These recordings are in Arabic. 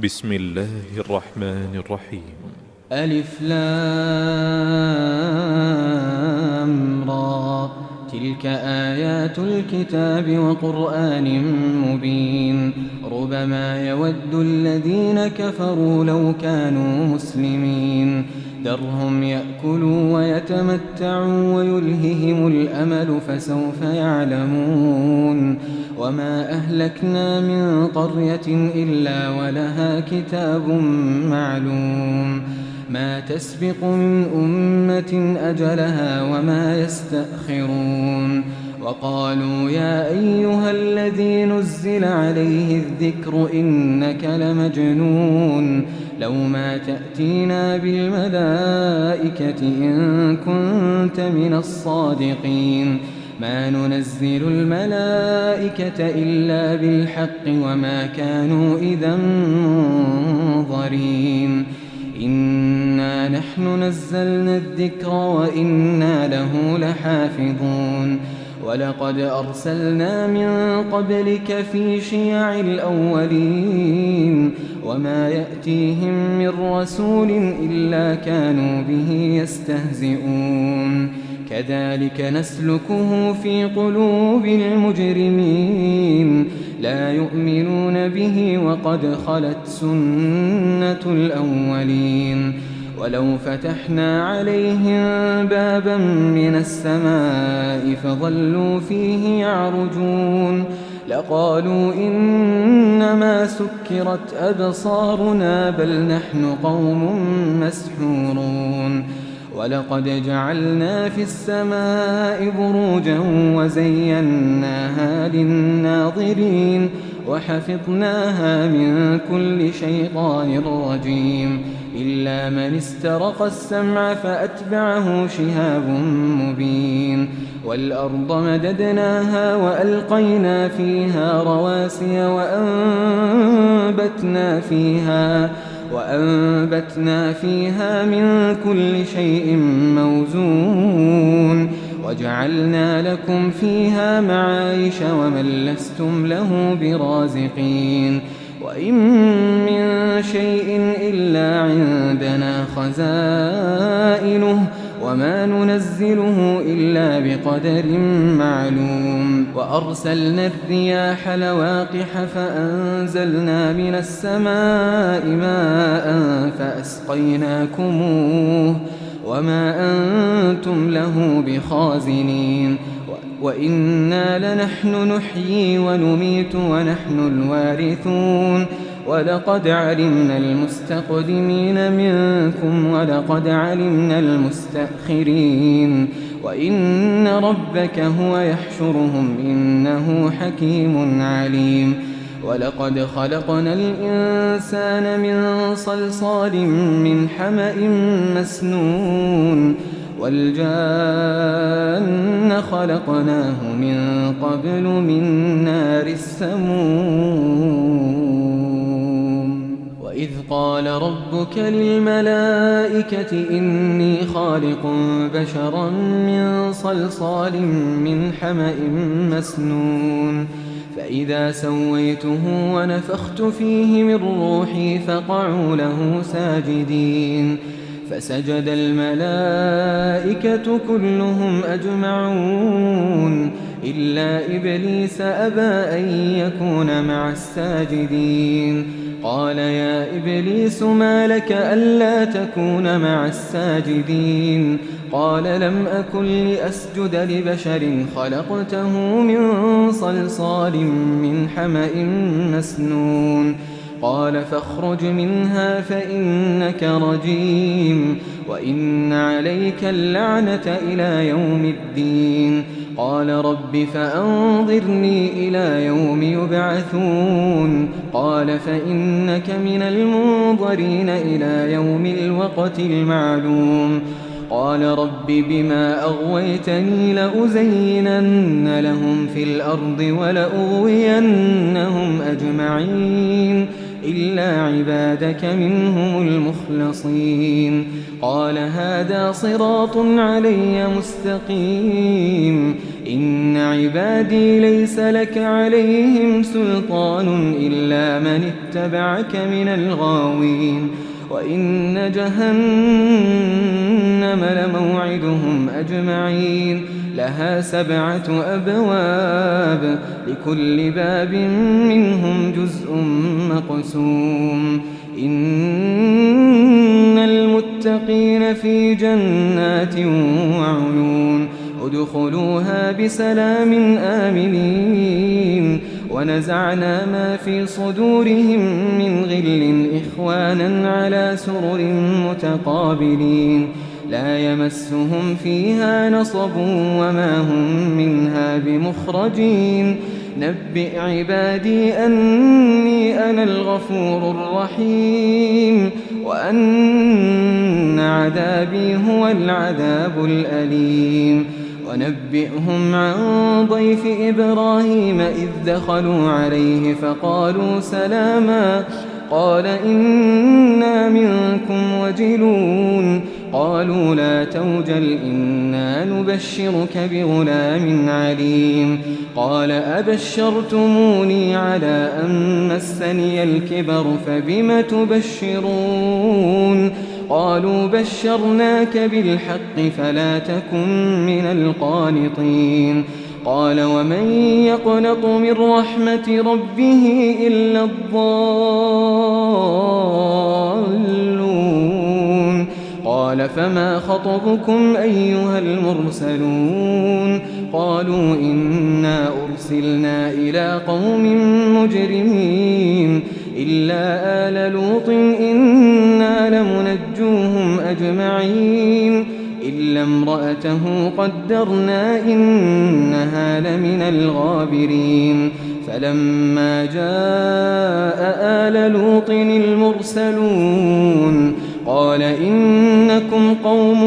بسم الله الرحمن الرحيم. ألف لام را، تلك آيات الكتاب وقرآن مبين. ربما يود الذين كفروا لو كانوا مسلمين. ذرهم يأكلوا ويتمتعوا ويلههم الأمل فسوف يعلمون. وما أهلكنا من قرية إلا ولها كتاب معلوم. ما تسبق من أمة أجلها وما يستأخرون. وقالوا يا أيها الذي نزل عليه الذكر إنك لمجنون. لو ما تأتينا بالملائكة إن كنت من الصادقين. ما ننزل الملائكة إلا بالحق وما كانوا إذا منظرين. إنا نحن نزلنا الذكر وإنا له لحافظون. ولقد أرسلنا من قبلك في شيع الأولين. وما يأتيهم من رسول إلا كانوا به يستهزئون. كذلك نسلكه في قلوب المجرمين. لا يؤمنون به وقد خلت سنة الأولين. ولو فتحنا عليهم بابا من السماء فظلوا فيه يعرجون لقالوا إنما سكرت أبصارنا بل نحن قوم مسحورون. ولقد جعلنا في السماء بروجا وزيناها للناظرين وحفظناها من كل شيطان رجيم إلا من استرق السمع فأتبعه شهاب مبين. والأرض مددناها وألقينا فيها رواسي وأنبتنا فيها من كل شيء موزون. وجعلنا لكم فيها معايش ومن لستم له برازقين. وإن من شيء إلا عندنا خزائنه وما ننزله إلا بقدر معلوم. وأرسلنا الرياح لواقح فأنزلنا من السماء ماء فأسقيناكموه وما أنتم له بخازنين. وإنا لنحن نحيي ونميت ونحن الوارثون. ولقد علمنا المستقدمين منكم ولقد علمنا المستأخرين. وإن ربك هو يحشرهم إنه حكيم عليم. ولقد خلقنا الإنسان من صلصال من حمأ مسنون. والجان خلقناه من قبل من نار السموم. وإذ قال ربك للملائكة إني خالق بشرا من صلصال من حمأ مسنون. فإذا سويته ونفخت فيه من روحي فقعوا له ساجدين. فسجد الملائكة كلهم أجمعون إلا إبليس أبى أن يكون مع الساجدين. قال يا إبليس ما لك ألا تكون مع الساجدين؟ قال لم أكن لأسجد لبشر خلقته من صلصال من حمأ مسنون. قال فاخرج منها فإنك رجيم وإن عليك اللعنة إلى يوم الدين. قال رب فأنظرني إلى يوم يبعثون. قال فإنك من المنظرين إلى يوم الوقت المعلوم. قال رب بما أغويتني لأزينن لهم في الأرض ولأغوينهم أجمعين إلا عبادك منهم المخلصين قال هذا صراط علي مستقيم إن عبادي ليس لك عليهم سلطان إلا من اتبعك من الغاوين وإن جهنم لموعدهم أجمعين لها 7 أبواب لكل باب منهم جزء مقسوم إن المتقين في جنات وعيون ادخلوها بسلام آمنين ونزعنا ما في صدورهم من غل إخوانا على سرر متقابلين لا يمسهم فيها نصب وما هم منها بمخرجين نبئ عبادي أني أنا الغفور الرحيم وأن عذابي هو العذاب الأليم ونبئهم عن ضيف إبراهيم إذ دخلوا عليه فقالوا سلاما قال إنا منكم وجلون قالوا لا توجل إنا نبشرك بغلام عليم قال أبشرتموني على أن مسني الكبر فبم تبشرون قالوا بشرناك بالحق فلا تكن من القانطين قال ومن يقنط من رحمة ربه إلا الضالون قال فما خطبكم أيها المرسلون قالوا إنا أرسلنا إلى قوم مجرمين إلا آل لوط إنا لمنجوهم أجمعين إلا امرأته قدرنا إنها لمن الغابرين فلما جاء آل لوط المرسلون قال إنكم قوم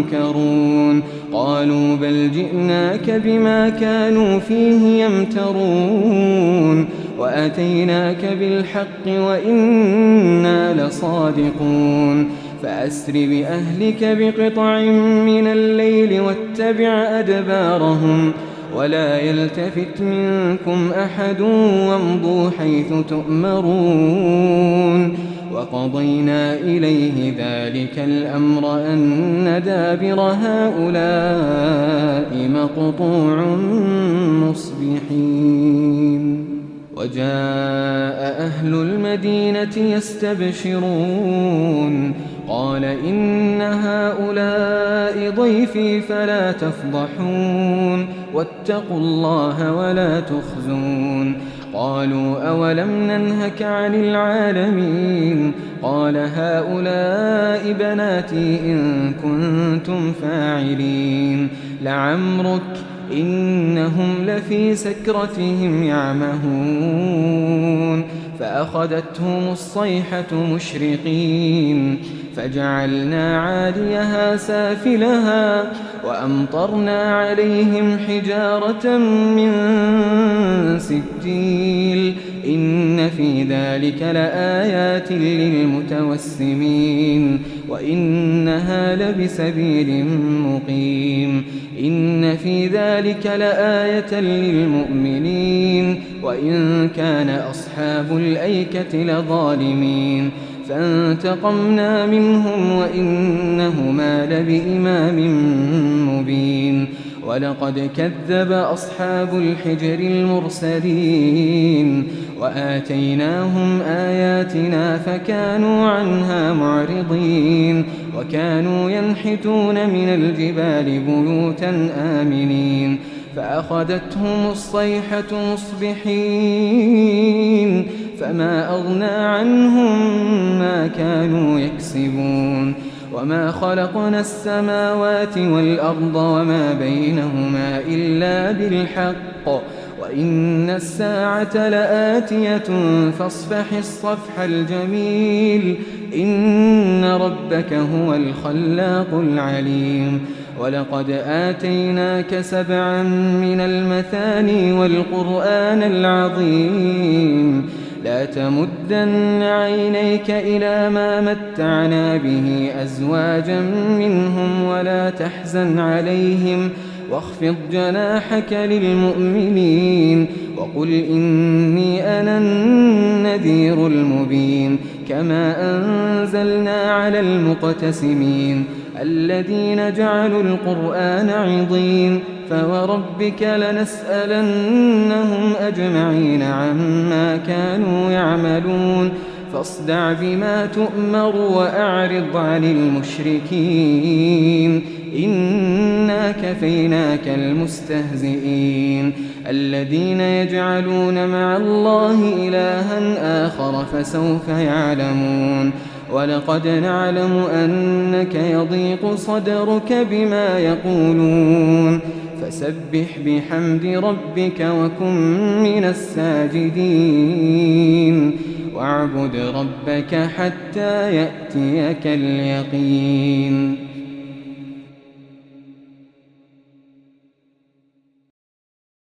منكرون قالوا بل جئناك بما كانوا فيه يمترون وأتيناك بالحق وإنا لصادقون فأسر بأهلك بقطع من الليل واتبع أدبارهم ولا يلتفت منكم أحد وامضوا حيث تؤمرون وقضينا إليه ذلك الأمر أن دابر هؤلاء مقطوع مصبحين وجاء أهل المدينة يستبشرون قال إن هؤلاء ضيفي فلا تفضحون واتقوا الله ولا تخزون قالوا أولم ننهك عن العالمين قال هؤلاء بناتي إن كنتم فاعلين لعمرك إنهم لفي سكرتهم يعمهون فأخذتهم الصيحة مشرقين فجعلنا عاليها سافلها وأمطرنا عليهم حجارة من سجيل إن في ذلك لآيات للمتوسمين وإنها لبسبيل مقيم إن في ذلك لآية للمؤمنين وإن كان أصحاب الأيكة لظالمين فانتقمنا منهم وإنهما لبإمام مبين ولقد كذب أصحاب الحجر المرسلين وآتيناهم آياتنا فكانوا عنها معرضين وكانوا ينحتون من الجبال بيوتا آمنين فأخذتهم الصيحة مصبحين فما أغنى عنهم ما كانوا يكسبون وما خلقنا السماوات والأرض وما بينهما إلا بالحق وإن الساعة لآتية فاصفح الصفح الجميل إن ربك هو الخلاق العليم ولقد آتيناك 7 من المثاني والقرآن العظيم لا تمدن عينيك إلى ما متعنا به أزواجا منهم ولا تحزن عليهم واخفض جناحك للمؤمنين وقل إني أنا النذير المبين كما أنزلنا على المقتسمين الذين جعلوا القرآن عضين فوربك لنسألنهم أجمعين عما كانوا يعملون فاصدع بما تؤمر وأعرض عن المشركين إنا كفيناك المستهزئين الذين يجعلون مع الله إلها آخر فسوف يعلمون ولقد نعلم أنك يضيق صدرك بما يقولون فسبح بحمد ربك وكن من الساجدين واعبد ربك حتى يأتيك اليقين